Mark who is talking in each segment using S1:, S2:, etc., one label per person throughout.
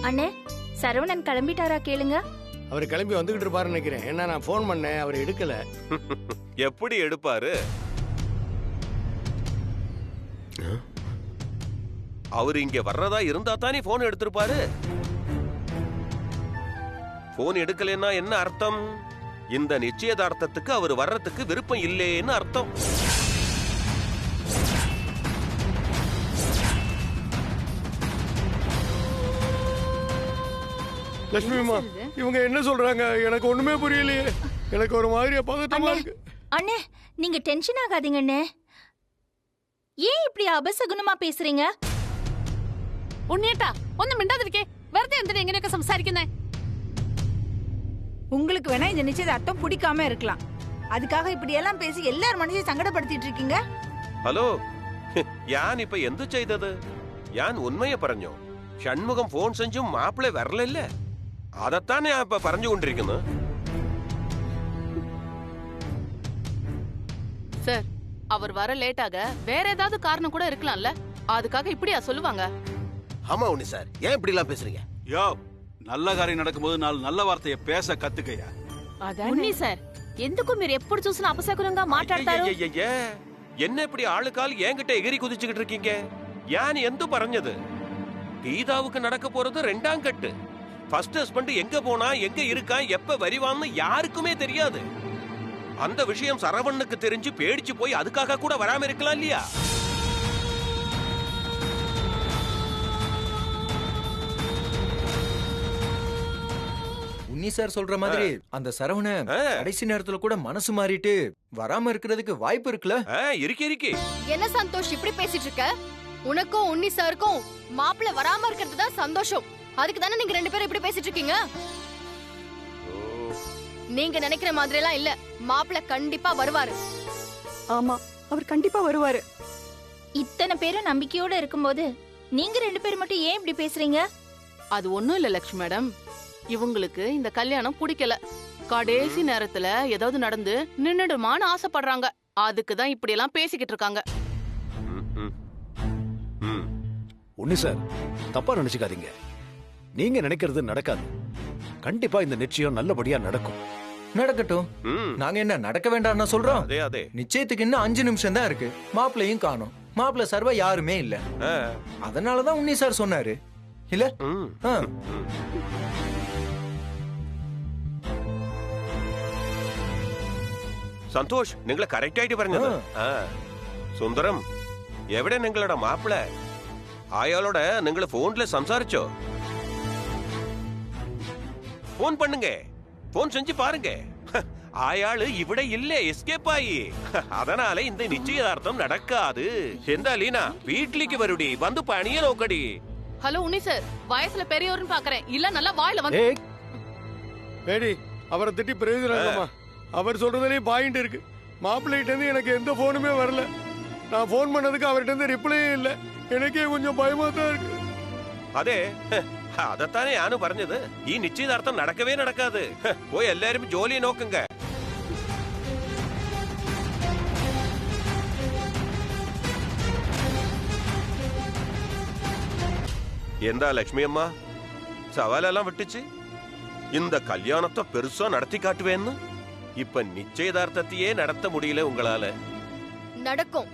S1: அண்ணே, சரவணன் கிளம்பிட்டாரா கேளுங்க.
S2: அவர் கிளம்பி வந்துகிட்டு இருப்பாருன்னு நினைக்கிறேன். ஏன்னா நான் ஃபோன் பண்ணேன், அவர் எடுக்கல.
S3: எப்படி எடுப்பாரு? அவர் இங்க வர்றதா இருந்தா தானே போன் எடுத்திருப்பாரு. போன் எடுக்கலன்னா என்ன அர்த்தம்? இந்த நிச்சயதார்த்தத்துக்கு அவர் வர்றதுக்கு விருப்பம் இல்லேன்னு அர்த்தம்.
S2: லட்சுமி அம்மா, இவங்க என்ன சொல்றாங்க? எனக்கு ஒண்ணுமே புரியலையே. எனக்கு ஒரு மாதிரியா பதட்டமா இருக்கு.
S1: அண்ணே, நீங்க டென்ஷன் ஆகாதீங்க அண்ணே. ஏன் இப்படி அபசகுனமா பேசுறீங்க?
S4: ഉണ്ണിയേട്ടാ ഒന്നും മിണ്ടാതിരിക്കേ. വെറുതെ എന്തിനാ ഇങ്ങനെയൊക്കെ സംസാരിക്കുന്നേ?
S5: உங்களுக்கு வேணா இந்த நிச்சயதார்த்தம் பிடிக்காம இருக்கலாம். அதுக்காக இப்படி எல்லாம் பேசி எல்லார் மனசையும் சங்கடப்படுத்திட்டு இருக்கீங்க.
S3: ഹലോ, ഞാൻ ഇപ്പൊ എന്തു ചെയ്തത്? ഞാൻ ഉണ്മയെ പറഞ്ഞു. ഷൺമുഖം ഫോൺ സെഞ്ചും മാപ്പിളെ വരലല്ലേ. അതെത്താണ് ഞാൻ ഇപ്പൊ പറഞ്ഞുകൊണ്ടിരിക്കുന്നത്.
S4: சார், அவர் வர லேட்டாக வேற ஏதாவது காரணம் கூட இருக்கலாம்ல. அதுக்காக இப்படியா சொல்லுவாங்க?
S6: ஆமா உண்ணி சார், ஏன் இப்படி எல்லாம் பேசுறீங்க?
S7: யோ, நல்ல காரியம் நடக்கும்போது நாலு நல்ல వార్తయ பேச కత్తుకయ్యా.
S4: ఉన్ని సార్, ఎందుకు మీరు ఎప్పుడు చూసినా అపశకునంగా మాట్లాడతారు?
S3: என்ன இப்படி ஆளுக்கால் என்கிட்ட எகிரி குதிச்சுக்கிட்டு இருக்கீங்க? யான் எந்து പറഞ്ഞത്? கீதாவுக்கு நடக்க போறது ரெண்டாம் கட்டு. ஃபர்ஸ்ட் ஹஸ்பண்ட் எங்க போனா, எங்க இருக்கா, எப்ப வருவான்னு யாருக்குமே தெரியாது. அந்த விஷயம் சரவணனுக்கு தெரிஞ்சு பேடிச்சு போய் அதுக்காக கூட வராம இருக்கலாம் இல்லையா?
S8: உன்னி சார் சொல்ற மாதிரி அந்த சரவண கடைசி நேரத்துல கூட மனசு மாறிட்டு வராம இருக்கிறதுக்கு வாய்ப்பு இருக்குல்ல?
S3: இருக்கு.
S9: என்ன சந்தோஷ் இப்படி பேசிட்டு இருக்க? உனக்கும் உன்னி சாருக்கும் மாப்பிள்ள வராம இருக்கிறது தான் சந்தோஷம். அதுக்கு தானே நீங்க ரெண்டு பேரும் இப்படி பேசிட்டு இருக்கீங்க. நீங்க நினைக்கிற மாதிரி எல்லாம் இல்ல. மாப்பிள்ள கண்டிப்பா வருவாரு.
S5: ஆமா, அவர் கண்டிப்பா வருவாரு.
S1: இத்தனை பேரும் நம்பிக்கையோட இருக்கும்போது நீங்க ரெண்டு பேரும் மட்டும் ஏன் இப்படி பேசுறீங்க?
S4: அது ஒண்ணும் இல்ல லட்சுமி மேடம். இவங்களுக்கு இந்த கல்யாணம் பிடிக்கல. கடைசி நேரத்துல ஏதாவது நடந்து நின்னுடுமான்னு ஆசைப்படுறாங்க. அதுக்கு தான் இப்படி எல்லாம் பேசிக்கிட்டு இருக்காங்க.
S6: உண்ணி சார், தப்பா நினைச்சுக்காதீங்க. நீங்க நினைக்கிறது நடக்காது. கண்டிப்பா இந்த நிச்சயம் நல்லபடியா நடக்கும்.
S8: நடக்கட்டும். நாங்க என்ன நடக்க வேண்டாம்னு சொல்றோம்?
S3: அதே
S8: நிச்சயத்துக்கு இன்னும் 5 நிமிஷம் தான் இருக்கு. மாப்பிள்ளையும் காணோம். மாப்பிள்ளை சர்வ யாருமே இல்ல. அதனாலதான் உன்னி சார் சொன்னாரு இல்ல?
S3: സന്തോഷ്, നിങ്ങൾ കറക്റ്റ് ആയിട്ട് പറഞ്ഞത്. സുന്ദരം, എവിടെ നിങ്ങളുടെ മാപ്പിള? അയാളോട് നിങ്ങൾ ഫോണില് സംസാരിച്ചോ? ഫോൺ பண்ணுங்க. ഫോൺ செஞ்சு பாருங்க. അയാള് ഇവിടെ ഇല്ല, എസ്കേപ്പ് ആയി. அதனால இந்த நிச்சயதார்த்தம் நடக்காது. എന്താ ലീന, வீட்லிக்கு வருடி, வந்து பணிய நோக்கடி.
S4: ஹலோ உன்னி சார், வயசுல பெரியவர்னு பாக்குறேன். இல்ல நல்லா வாயில வந்து
S2: ஏடி, அவரை திட்டி பிரயோஜனம் இல்லம்மா. அவர் சொல்றதுலயும் பாயிண்ட் இருக்கு. மாப்பிள்ளைகிட்ட இருந்து எனக்கு எந்த போனுமே வரல. நான் போன் பண்ணதுக்கு அவர்கிட்ட இருந்து ரிப்ளையே இல்ல. எனக்கே கொஞ்சம் பயமா தான் இருக்கு.
S3: അതെ, അതെത്താനേ ഞാനും പറഞ്ഞത്. ഈ നിശ്ചയദാർത്ഥം നടക്കവേ നടക്കാത്. പോയി എല്ലാരും ജോലി നോക്കുങ്ക. എന്താ லட்சுமி அம்மா, சவாலெல்லாம் விட்டுச்சு. இந்த கல்யாணத்தை பெருசா நடத்தி காட்டுவேன்னு இப்ப நிச்சயதார்த்தத்தையே நடத்த முடியல உங்களால.
S9: நடக்கும்,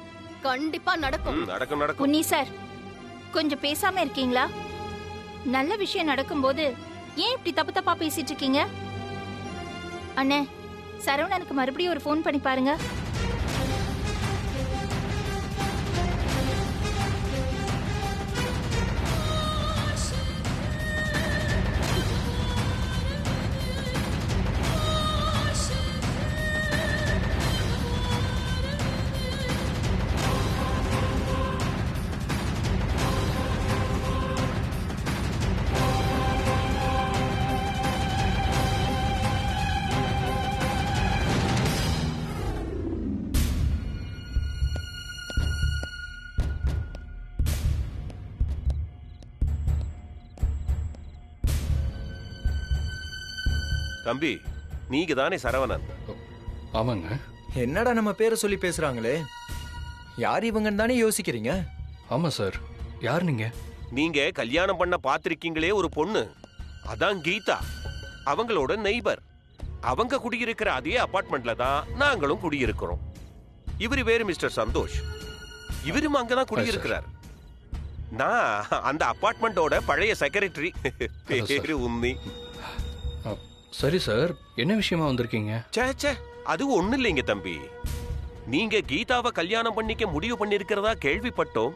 S9: கண்டிப்பா நடக்கும்.
S3: நடக்கும்.
S1: உன்னி சார், கொஞ்சம் பேசாம இருக்கீங்களா? நல்ல விஷயம் நடக்கும்போது ஏன் இப்படி தப்பு தப்பா பேசிட்டு இருக்கீங்க? அண்ணே, சரவணனுக்கு மறுபடியும் ஒரு ஃபோன் பண்ணி பாருங்க.
S3: தம்பி, நீங்க தானே சரவணன்?
S10: ஆமாங்க.
S8: என்னடா நம்ம பேரை சொல்லி பேசுறாங்களே, யார் இவங்கன்னு தானே யோசிக்கிறீங்க?
S10: ஆமா சார். யார் நீங்க?
S3: நீங்க கல்யாணம் பண்ண பாத்திருக்கீங்களே ஒரு பொண்ணு, அதான் கீதா. அவங்களோட நெய்பர். அவங்க குடியிருக்கிற அதே அபார்ட்மெண்ட்ல தான் நாங்களும் குடியிருக்கிறோம். இவரு வேறு மிஸ்டர் சந்தோஷ். இவரும் அங்கதான் குடியிருக்கிறார். நான் அந்த அபார்ட்மெண்டோட பழைய செக்ரட்டரி. பேரு உன்னி.
S10: சரி சார், என்ன விஷயமா வந்திருக்கீங்க?
S3: சே, அது ஒண்ணு இல்லைங்க தம்பி. நீங்க கீதாவை கல்யாணம் பண்ணிக்க முடிவு பண்ணிருக்கிறதா கேள்விப்பட்டோம்.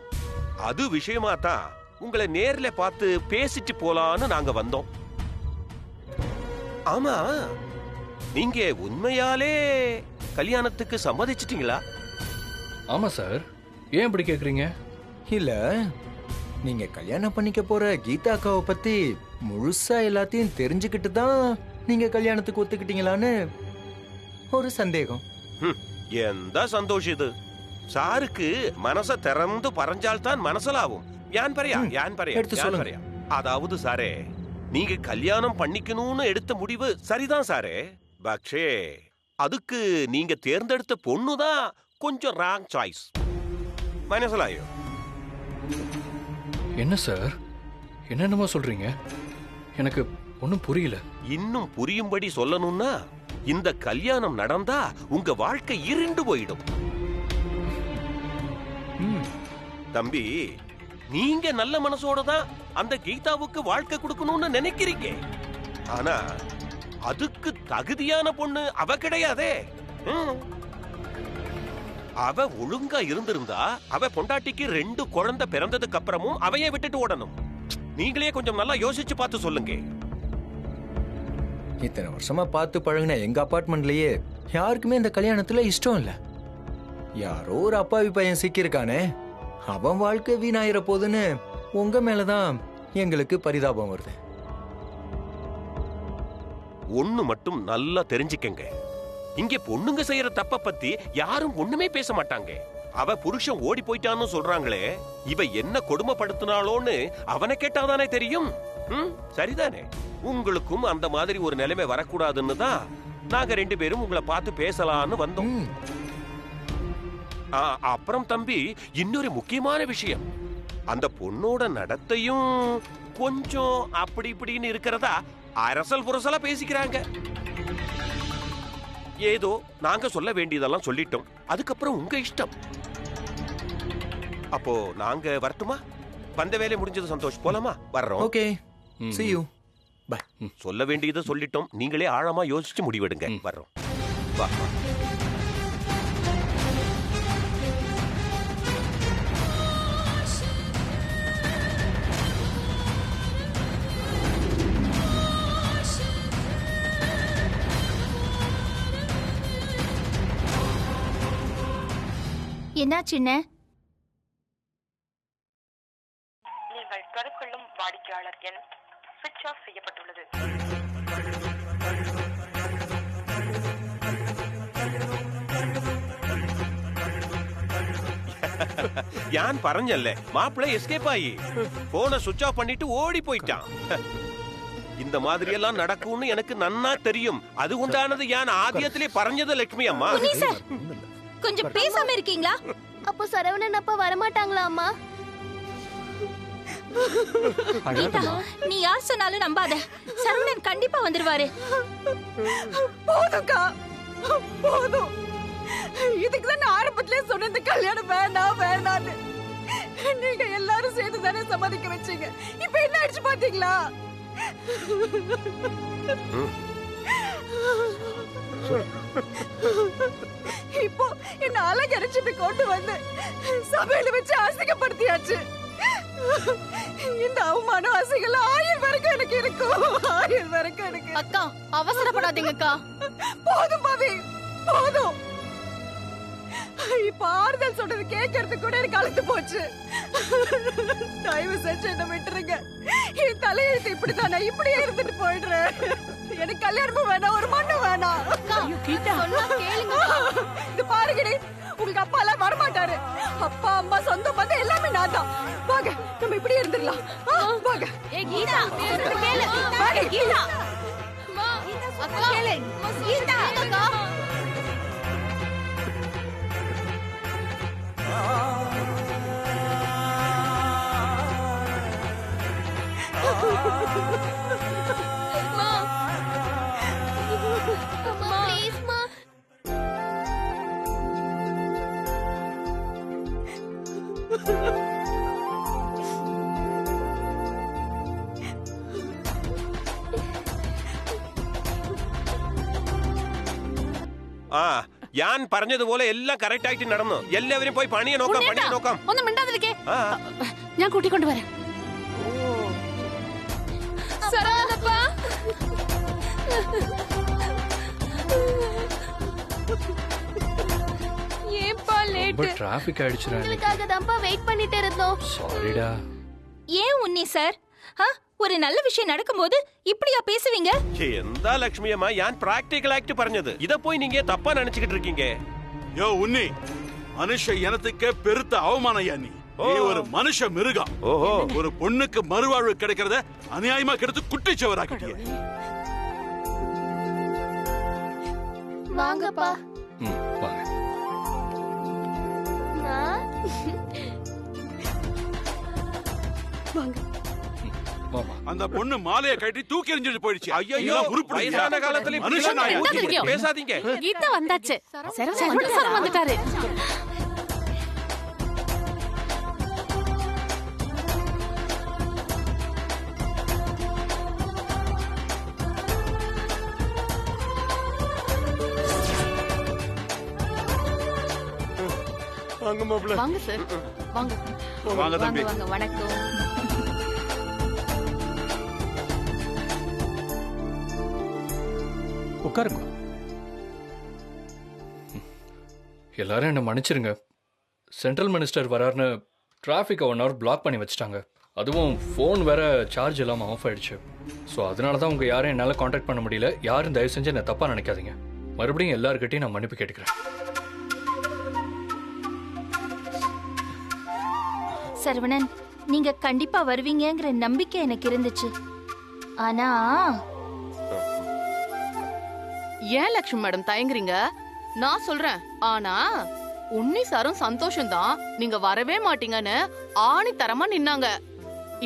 S3: அது விஷயமா தான் உங்களை நேர்ல பார்த்து பேசிட்டு போலான்னு நாங்க வந்தோம். ஆமா, நீங்க உண்மையாலே கல்யாணத்துக்கு சம்மதிச்சிட்டீங்களா?
S10: ஆமா சார். ஏன் இப்படி கேக்குறீங்க?
S8: இல்ல, நீங்க கல்யாணம் பண்ணிக்க போற கீதா அக்காவை பத்தி முழுசா எல்லாத்தையும் தெரிஞ்சுக்கிட்டு தான் நீங்க கல்யாணத்துக்கு ஒத்துக்கிட்டீங்களான்னு ஒரு சந்தேகம்.
S3: எந்த சந்தோஷம் இது? சாருக்கு மனச திறந்து பறஞ்சால்தான் மனசலாவும். யான் பரையா
S8: எடுத்து சொல்லுங்க.
S3: அதாவது சாரே, நீங்க கல்யாணம் பண்ணிக்கணும்னு எடுத்த முடிவு சரிதான் சாரே. பக்ஷே, அதுக்கு நீங்க தேர்ந்தெடுத்த பொண்ணுதான் கொஞ்சம் ராங் சாய்ஸ். மனசலாயோ?
S10: என்ன சார், என்னென்னமோ சொல்றீங்க? எனக்கு ஒன்னும் புரியல.
S3: இன்னும் புரியும்படி சொல்லணும்னா, இந்த கல்யாணம் நடந்தா உங்க வாழ்க்கை இருண்டு போயிடும். தம்பி, நீங்க நல்ல மனசோட தான் அந்த கீதாவுக்கு வாழ்க்கை கொடுக்கணும்னு நினைக்கிறீங்க. ஆனா அதுக்கு தகுதியான பொண்ணு அவ கிடையாதே. அவ ஒழுங்கா இருந்திருந்தா அவ பொண்டாட்டிக்கு 2 குழந்தை பிறந்ததுக்கு அப்புறமும் அவையே விட்டுட்டு ஓடணும். நீங்களே கொஞ்சம் நல்லா யோசிச்சு பார்த்து சொல்லுங்க.
S8: இத்தனை வருஷமா பார்த்து பழகின எங்க அபார்ட்மெண்ட்லயே யாருக்குமே இந்த கல்யாணத்துல இஷ்டம் இல்ல. யாரோ ஒரு அப்பாவி பையன் சிக்கியிருக்கானே, அவன் வாழ்க்கை வீணாயிர போதுன்னு உங்க மேலதான் எங்களுக்கு பரிதாபம் வருது.
S3: ஒண்ணு மட்டும் நல்லா தெரிஞ்சுக்கங்க, இங்க பொண்ணுங்க செய்யற தப்ப பத்தி யாரும் ஒண்ணுமே பேச மாட்டாங்க. அவ புருஷன் ஓடி போயிட்டான்னு சொல்றாங்களே, இவ என்ன கொடுமைப்படுத்தினாலோன்னு அவனை கேட்டாதானே தெரியும். சரிதானே? உங்களுக்கும் அந்த மாதிரி ஒரு நிலைமை வரக்கூடாதுன்னு தான் நாங்க 2 பேரும் உங்களை பார்த்து பேசலான்னு வந்தோம். அப்புறம் தம்பி, இன்னொரு முக்கியமான விஷயம், அந்த பொண்ணோட நடத்தையும் கொஞ்சம் அப்படி இப்படின்னு இருக்கிறதா அரசல் புரசலா பேசிக்கிறாங்க. ஏதோ நாங்க சொல்ல வேண்டியதெல்லாம் சொல்லிட்டோம். அதுக்கப்புறம் உங்க இஷ்டம். அப்போ நாங்க வரட்டுமா? வந்த வேலை முடிஞ்சது சந்தோஷ், போலாமா? வர்றோம்.
S8: Okay, see you. பை.
S3: சொல்ல வேண்டியதை சொல்லிட்டோம். நீங்களே ஆழமா யோசிச்சு முடிவெடுங்க. வர்றோம். வா.
S1: என்னாச்சுன்ன?
S11: நீங்கள் தொடர்புகொள்ளும் வாடிக்கையாளர் எண் சுவிட்ச் ஆஃப் செய்யப்பட்டுள்ளது.
S3: யான் பறஞ்சல்ல, மாப்பிள்ளை எஸ்கேப் ஆகி போனை சுவிட்ச் ஆஃப் பண்ணிட்டு ஓடி போயிட்டான். இந்த மாதிரி எல்லாம் நடக்கும்னு எனக்கு நன்னா தெரியும். அது உண்டானது யான் ஆதியத்திலே பறஞ்சது லட்சுமி அம்மா.
S1: கொஞ்சம் பேசாம இருக்கீங்களா?
S9: அப்போ சரவணன் அப்பா வரமாட்டாங்களா அம்மா?
S1: கீதா, நீ யார் சொன்னாலும் நம்பாத. சரவணன் கண்டிப்பா வந்துருவாரு.
S5: போதும்க்கா, போதும். இதுக்குதான் நான் ஆரம்பத்திலே சொன்ன கல்யாணம் வேண்டாம் வேண்டான்னு. நீங்க எல்லாரும் சேர்ந்து தானே சம்மதிக்க வச்சீங்க. இப்ப என்ன ஆயிடுச்சு பாத்தீங்களா? இப்போ என்ன அலங்கரிச்சு கொண்டு வந்து சபையில வச்சு அசிங்கப்படுத்தியாச்சு. இந்த அவமானம் அசிங்கல ஆயுள் வரைக்கும் எனக்கு இருக்கும். ஆயுள் வரைக்கும் எனக்கு.
S9: அக்கா, அவசரப்படாதீங்க அக்கா.
S5: போதும் பாவி, போதும். இப்ப ஆறுதல் சொல்றது கேட்கறது கூட எனக்கு அழுத்து போச்சு. தயவு செஞ்சு என்ன விட்டுருங்க. என் தலையெழுத்து இப்படித்தானே, இப்படியே இருந்துட்டு போயிடுறேன். எனக்கு கல்யாணமும் வேணாம், ஒரு மண்ணும் வேணாம். இது பாருங்கடி, உங்களுக்கு அப்பா எல்லாம் வரமாட்டாரு. அப்பா அம்மா சொந்த பந்தம் எல்லாமே நான் தான். வாங்க, நம்ம இப்படியே இருந்துடலாம். வாங்க.
S1: கீதா, கேளு. வாங்க கீதா.
S9: அக்கா, கேளு. கீதா, அக்கா.
S3: ആ ഞാൻ പറഞ്ഞതുപോലെ എല്ലാം കറക്റ്റ് ആയിട്ട് നടന്നു. എല്ലാവരും പോയി പണിയെ നോക്കാം.
S4: ഒന്നും മിണ്ടാതിരിക്കേ.
S3: ആ
S4: ഞാൻ കൂട്ടിക്കൊണ്ട് വരാം.
S10: ரொம்ப டிராஃபிக் ஆயிடுச்சுடா.
S9: உங்களுக்காக தான்ப்பா வெயிட் பண்ணிட்டே இருந்தோம்.
S10: சாரிடா.
S1: ஏன் உன்னி சார், ஒரு நல்ல விஷயம் நடக்கும்போது இப்படியா பேசுவீங்க?
S3: എന്താ ലക്ഷ്മിയമ്മ, ഞാൻ പ്രാക്ടിക്കൽ ആക്ട് പറഞ്ഞത്. ഇത പോയി நீங்க தப்பா நினைச்சிட்டு இருக்கீங்க.
S7: யோ உன்னி, மனுஷ இனத்துக்கே பெருத்த அவமானயா நீ. நீ ஒரு மனுஷ மிருகம்.
S3: ஓஹோ,
S7: ஒரு பொண்ணுக்கு மறுவாழ்வு கிடைக்கிறத அநியாயமா கெடுத்து குட்டிச்சவராக்கிட்டியே.
S9: வாங்கப்பா.
S10: வாங்க.
S7: அந்த பொண்ணு மாலையை கட்டி தூக்கி எறிஞ்சிட்டு போயிடுச்சு.
S3: ஐயோ, வயசான காலத்துல
S7: மனுஷன்
S3: பேசாதீங்க.
S4: கீதா வந்தாச்சு. சரவணன் சார் வந்துட்டாரு.
S2: வாங்க மாப்பிள்ள.
S4: வாங்க சார். வாங்க.
S7: வாங்க தம்பி.
S1: வாங்க, வணக்கம்.
S10: உட்காருங்க. எல்லாரும் என்ன மன்னிச்சிருங்க. சென்ட்ரல் மினிஸ்டர் வராருன்னு டிராஃபிக்கை 1 hour பிளாக் பண்ணி வச்சுட்டாங்க. அதுவும் ஃபோன் வேற சார்ஜ் இல்லாமல் ஆஃப் ஆயிடுச்சு. ஸோ அதனால தான் உங்கள் யாரும் என்னால் காண்டாக்ட் பண்ண முடியல. யாரும் தயவு செஞ்சு என்ன தப்பாக நினைக்காதீங்க. மறுபடியும் எல்லாருக்கிட்டையும் நான் மன்னிப்பு கேட்டுக்கிறேன்.
S1: சரவணன், நீங்க கண்டிப்பா வருவீங்கங்கிற நம்பிக்கை எனக்கு இருந்துச்சு. ஆனா
S4: ஏன் லட்சுமி மேடம் தயங்குறீங்க? நான் சொல்றேன். ஆனா உன்னி சாரும் சந்தோஷம் தான் நீங்க வரவே மாட்டீங்கன்னு ஆணித்தரமா நின்னாங்க.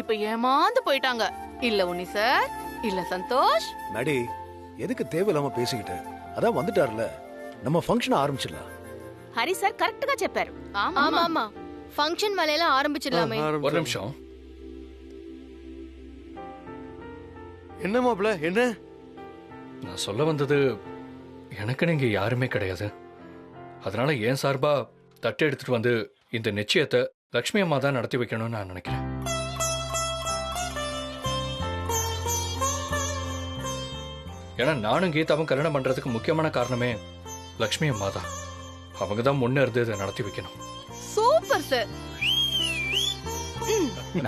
S4: இப்ப ஏமாந்து போயிட்டாங்க. இல்ல உன்னி சார், இல்ல சந்தோஷ்.
S6: மேடி, எதுக்கு தேவையில்லாம பேசிக்கிட்டு? அதான் வந்துட்டார்ல, நம்ம ஃபங்க்ஷன் ஆரம்பிச்சிடலாம்.
S9: ஹரி சார் கரெக்ட்டா చెప్పారు.
S4: ஆமா
S9: ஆமா, ஃபங்க்ஷன் வேலையில ஆரம்பிச்சிடலாமே.
S10: ஒரு நிமிஷம்.
S2: என்ன மாப்பிள்ள, என்ன?
S10: நான் சொல்ல வந்தது, எனக்கு நீங்க யாருமே கிடையாது. அதனால ஏன் சார்பா தட்டு எடுத்துட்டு வந்து இந்த நிச்சயத்தை லட்சுமி அம்மா தான் நடத்தி வைக்கணும்னு நான் நினைக்கிறேன். ஏன்னா நானும் கீதாவும் கல்யாணம் பண்றதுக்கு முக்கியமான காரணமே லட்சுமி அம்மா தான். அவங்க தான் முன்ன இருந்து இதை நடத்தி வைக்கணும்.
S4: Super sir.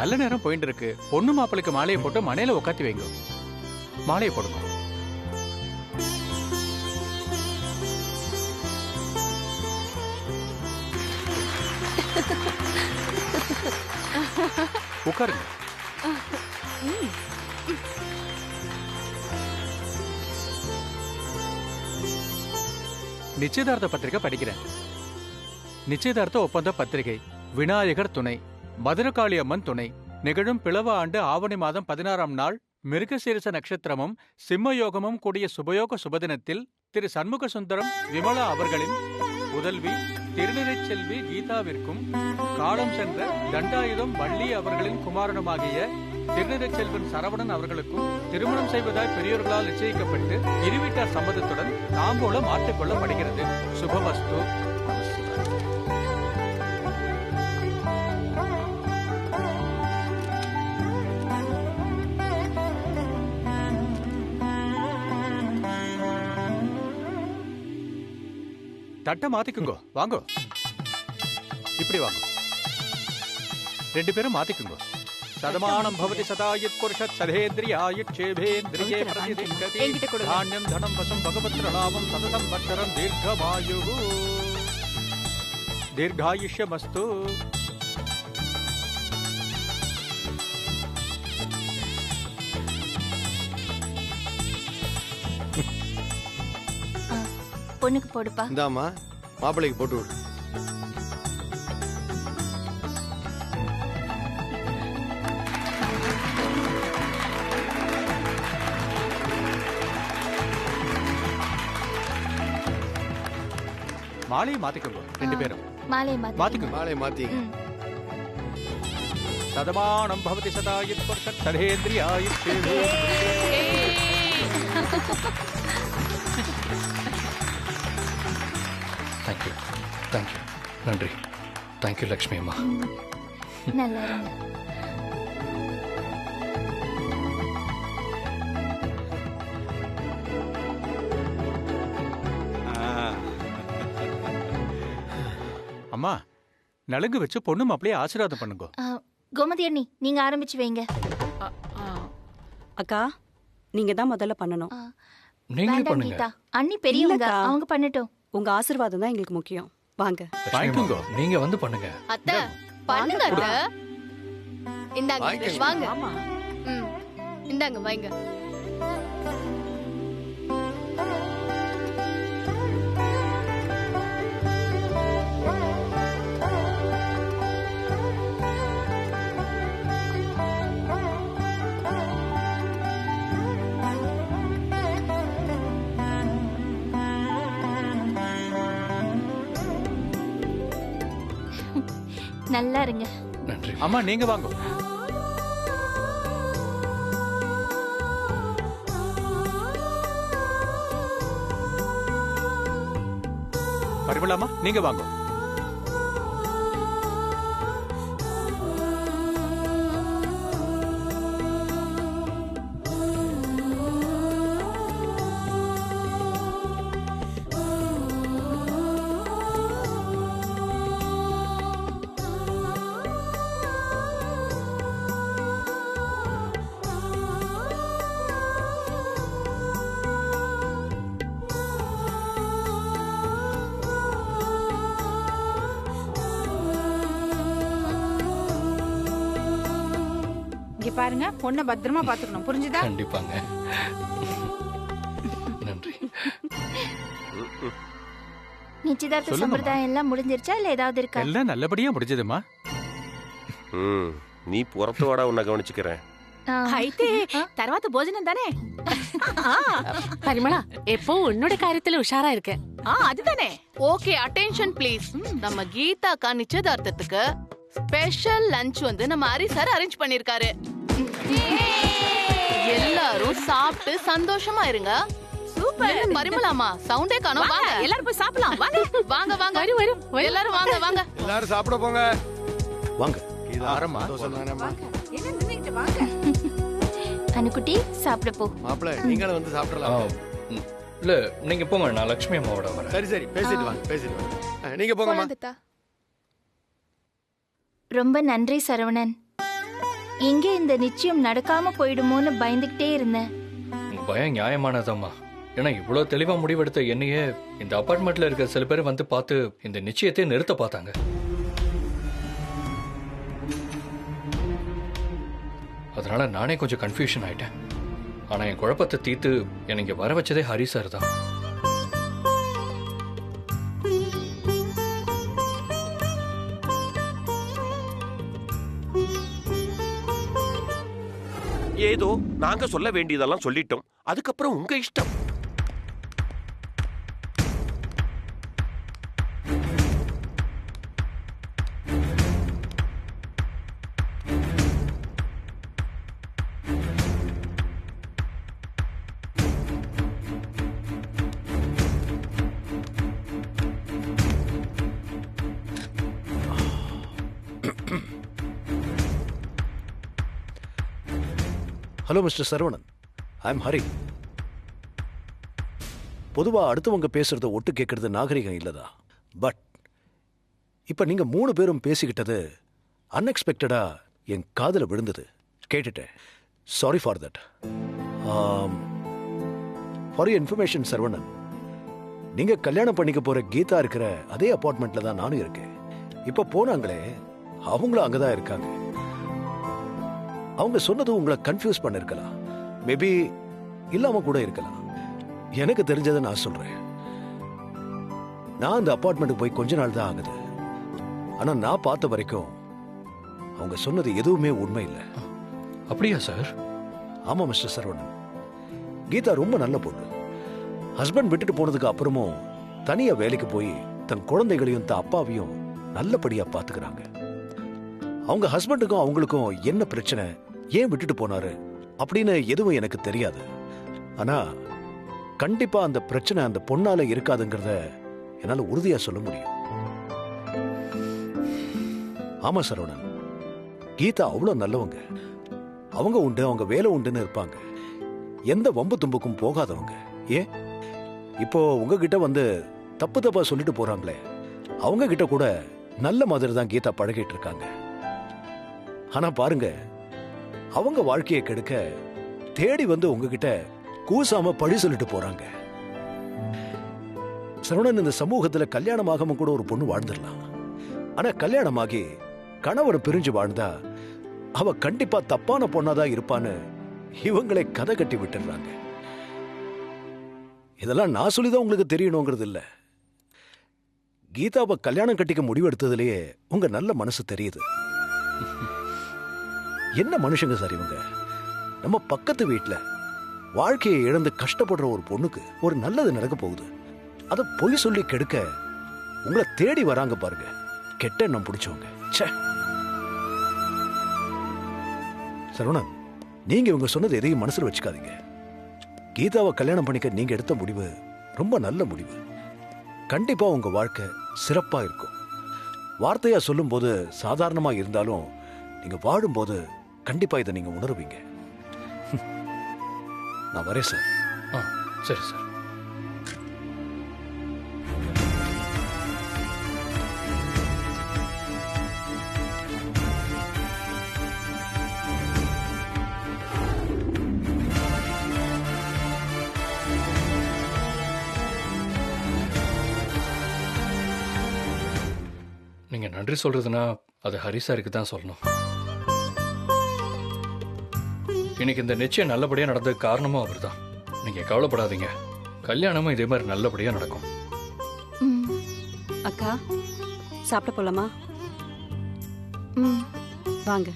S12: நல்ல நேரம் போயிட்டு இருக்கு. பொண்ணு மாப்பிளைக்கு மாலையை போட்டு மனையில உட்காத்தி வைங்க. மாலையை போடுங்க. உட்காருங்க. நிச்சயதார்த்த பத்திரிகை படிக்கிறேன். நிச்சயதார்த்த ஒப்பந்த பத்திரிகை. விநாயகர் துணை, மதுரகாளி அம்மன் துணை. நிகழும் பிளவ ஆண்டு ஆவணி மாதம் 16ஆம் நாள் மிருகசீரிச நட்சத்திரமும் சிம்ம யோகமும் கூடிய சுபயோக சுபதினத்தில் திரு சண்முக சுந்தரம் விமலா அவர்களின் புதல்வி திருநிறை செல்வி கீதாவிற்கும் காலம் சென்ற தண்டாயுதம் வள்ளி அவர்களின் குமாரனுமாகிய திருநிறை செல்வன் சரவணன் அவர்களுக்கும் திருமணம் செய்வதாய் பெரியோர்களால் நிச்சயிக்கப்பட்டு இருவீட்டார் சம்மதத்துடன் தாம்பூலம் மாற்றிக்கொள்ளப்படுகிறது. சுபமஸ்து. தட்டை மாத்திக்குங்கோ. வாங்கோ, இப்படி வாங்க. 2 பேரும் மாத்திக்குங்கோ. சதமானம் பவதி சதாயுத் புருஷத் சதேந்திரியாயுட் சேபேந்திரியே பிரதிதிஷ்டதி தானியம் தனம் வசம் பகவத்ர லாபம் சதசம் வத்சரம் தீர்க்கமாயுः தீர்காயுஷ்யமஸ்து.
S1: பொண்ணுக்கு போடுப்பா.
S2: இந்தாமா, மாப்பிள்ளைக்கு போட்டு விடு.
S12: மாலையை மாத்திக்கோங்க. 2 பேரும்
S1: மாலை
S12: மாத்திக்கோங்க.
S2: மாலை மாத்தி.
S12: சதமானம் பவதி சதாயுத் புருஷத் ததேந்திரியாயுத்
S10: தேங்க்யூ தேங்க்யூ நன்றி தேங்க்யூ லக்ஷ்மி அம்மா.
S1: நல்லா இருங்க.
S12: அம்மா நலுங்கு வச்சு பொண்ணு மாப்பிளைய ஆசீர்வாதம் பண்ணுங்க.
S1: கோமதி அண்ணி நீங்க ஆரம்பிச்சு வைங்க.
S5: அக்கா நீங்க தான் முதல்ல பண்ணணும்.
S10: நீங்க
S1: வேண்டாம்
S10: பண்ணுங்க.
S1: கீதா, அண்ணி பெரியவங்க,
S5: இல்லக்கா.
S1: அவங்க பண்ணட்டும்.
S5: உங்க ஆசீர்வாதம் தான் எங்களுக்கு முக்கியம். வாங்க.
S10: லக்ஷ்மி அம்மா, நீங்க வந்து பண்ணுங்க.
S9: அத்தை பண்ணுங்க அத்தை. இந்தாங்க
S2: வாங்கிக்கங்க.
S9: வாங்க.
S5: ஆமா.
S9: இந்தாங்க வாங்க.
S1: நல்லா இருங்க.
S10: நன்றி.
S12: அம்மா நீங்க வாங்க. பரிமளாமா நீங்க வாங்க.
S13: இங்க பாருங்க, பொண்ணை பத்திரமா பாத்துக்கணும், புரிஞ்சுதா?
S10: கண்டிப்பாங்க. நன்றி.
S1: நிச்சயதார்த்த
S12: சொல்லுங்கம்மா.
S1: சம்பிரதாயம் எல்லாம் முடிஞ்சிருச்சா இல்ல ஏதாவது இருக்கா?
S12: எல்லாம் நல்லபடியா முடிஞ்சதுமா.
S3: நீ புறத்து வாடா, உன்னை கவனிச்சுக்கிறேன்.
S13: అయితే తర్వాత భోజనం தானே?
S14: பரிமளா எப்போ உன்னோட காரியத்துல உஷாரா இருக்க.
S13: அதுதானே.
S4: Okay attention please. நம்ம கீதாக்கா நிச்சயதார்த்தத்துக்கு ஸ்பெஷல் லஞ்ச் வந்து நம்ம ஹரி சார் அரேஞ்ச் பண்ணிருக்காரு. எல்லாரும் சாப்பிட்டு சந்தோஷமா இருங்க. சூப்பர். பரிமளாமா சவுண்டே காணோம். வாங்க
S13: எல்லாரும் போய் சாப்பிடலாம். வாங்க
S4: வாங்க வாங்க. எல்லாரும் வாங்க வாங்க.
S2: எல்லாரும் சாப்பிட போங்க.
S6: வாங்க.
S2: இது ஆரம்பா.
S13: என்ன நின்னுட்டு வாங்க.
S1: அனுக்குட்டி சாப்பிட போ.
S2: மாப்பிள நீங்களும் வந்து சாப்பிடலாம்.
S10: இல்ல நீங்க போங்க, நான் லக்ஷ்மி அம்மாவோட வரேன்.
S2: சரி சரி பேசிட்டு வாங்க, பேசிட்டு வாங்க. நீங்க போங்கம்மா.
S1: ரொம்ப நன்றி சரவணன். எங்க இந்த நிச்சயம் நடக்காம போயிடுமோன்னு பயந்துகிட்டே இருந்தேன்.
S10: உங்க பயம் நியாயமானதம்மா. ஏன்னா இவ்வளவு தெளிவா முடிவெடுத்த என்னையே இந்த அபார்ட்மெண்ட்ல இருக்க சில பேர் வந்து பார்த்து இந்த நிச்சயத்தை நிறுத்த பார்த்தாங்க. அதனால நானே கொஞ்சம் கன்ஃபியூஷன் ஆயிட்டேன். ஆனா என் குழப்பத்தை தீர்த்து என்னை இங்க வர வச்சதே ஹரி சார் தான்.
S3: ஏதோ நாங்க சொல்ல வேண்டியதெல்லாம் சொல்லிட்டோம். அதுக்கப்புறம் உங்க இஷ்டம்.
S6: Hello mister Saravanan, I am Hari. பொதுவா அடுத்தவங்க பேசுறத ஒட்டு கேட்கறது நாகரிகம் இல்லதா? பட் இப்ப நீங்க 3 பேரும் பேசிக்கிட்டது அன்எக்ஸ்பெக்டடா என் காதுல விழுந்தது. கேட்டுட்டேன். Sorry for that. For your information Saravanan, நீங்க கல்யாணம் பண்ணிக்க போற கீதா இருக்கிற அதே அபார்ட்மெண்ட்ல தான் நானும் இருக்கேன். இப்ப போனாங்களே அவங்களும் அங்கதான் இருக்காங்க. அவங்க சொன்னது உங்களை கன்ஃபியூஸ் பண்ணிருக்கலாம். மேபி இல்லாம கூட இருக்கலாம். எனக்கு தெரிஞ்சதை நான் சொல்றேன். நான் அந்த அபார்ட்மெண்ட்டுக்கு போய் கொஞ்ச நாள் தான் ஆகுது. ஆனா நான் பார்த்த வரைக்கும் அவங்க சொன்னது எதுவுமே உண்மை இல்லை.
S10: அப்படியா சார்?
S6: ஆமா மிஸ்டர் சரவணன், கீதா ரொம்ப நல்ல பொண்ணு. ஹஸ்பண்ட் விட்டுட்டு போனதுக்கு அப்புறமும் தனியா வேலைக்கு போய் தன் குழந்தைகளையும் தன் அப்பாவையும் நல்லபடியா பாத்துக்கிறாங்க. அவங்க ஹஸ்பண்டுக்கும் அவங்களுக்கும் என்ன பிரச்சனை, ஏன் விட்டுட்டு போனாரு அப்படின்னு எதுவும் எனக்கு தெரியாது. ஆனா கண்டிப்பா அந்த பிரச்சனை அந்த பொண்ணால இருக்காதுங்கிறத என்னால உறுதியா சொல்ல முடியும். ஆமா சரவணன், கீதா அவ்வளவு நல்லவங்க. அவங்க உண்டு, அவங்க வேலை உண்டுன்னு இருப்பாங்க. எந்த வம்பு தும்புக்கும் போகாதவங்க. ஏன் இப்போ உங்ககிட்ட வந்து தப்பு தப்பா சொல்லிட்டு போறாங்களே, அவங்க கிட்ட கூட நல்ல மாதிரி தான் கீதா பழகிட்டு இருக்காங்க. ஆனா பாருங்க, அவங்க வாழ்க்கையை கெடுக்க தேடி வந்து உங்ககிட்ட கூசாம பழி சொல்லிட்டு போறாங்க. சரவணன், இந்த சமூகத்துல கல்யாணமாகாம கூட ஒரு பொண்ணு வாழ்ந்துடலாம். ஆனா கல்யாணமாகி கணவர் பிரிஞ்சு வாழ்ந்தா அவ கண்டிப்பா தப்பான பொண்ணாதான் இருப்பான்னு இவங்களை கதை கட்டி விட்டுறாங்க. இதெல்லாம் நான் சொல்லிதான் உங்களுக்கு தெரியணுங்கிறது இல்ல. கீதாவை கல்யாணம் கட்டிக்க முடிவெடுத்ததுலயே உங்க நல்ல மனசு தெரியுது. என்ன மனுஷங்க சார் இவங்க? நம்ம பக்கத்து வீட்டுல வாழ்க்கையை இழந்து கஷ்டப்படுற ஒரு பொண்ணுக்கு ஒரு நல்லது நடக்க போகுது, அத பொய் சொல்லி கெடுக்க உங்களை தேடி வராங்க பாருங்க. கெட்ட எண்ணம் பிடிச்சவங்க. சரவணன், நீங்க இவங்க சொன்னது எதையும் மனசுல வச்சுக்காதீங்க. கீதாவை கல்யாணம் பண்ணிக்க நீங்க எடுத்த முடிவு ரொம்ப நல்ல முடிவு. கண்டிப்பா உங்க வாழ்க்கை சிறப்பா இருக்கும். வார்த்தையா சொல்லும் போது சாதாரணமா இருந்தாலும் நீங்க வாழும்போது கண்டிப்பா இதை நீங்க உணர்வீங்க. நான் வரேன் சார்.
S10: சரி சார். நீங்க நன்றி சொல்றதுன்னா அது ஹரி சாருக்கு தான் சொல்லணும். இன்னைக்கு இந்த நிச்சயம் நல்லபடியா நடந்ததுக்கு காரணமும் அவர் தான். நீங்க கவலைப்படாதீங்க, கல்யாணமும் இதே மாதிரி நல்லபடியா நடக்கும்.
S5: அக்கா, சாப்பிட போலாமா?
S9: ம்,
S5: வாங்க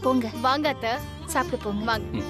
S1: போங்க.
S9: வாங்க அத்தை,
S1: சாப்பிட்டு போங்க.
S9: வாங்க.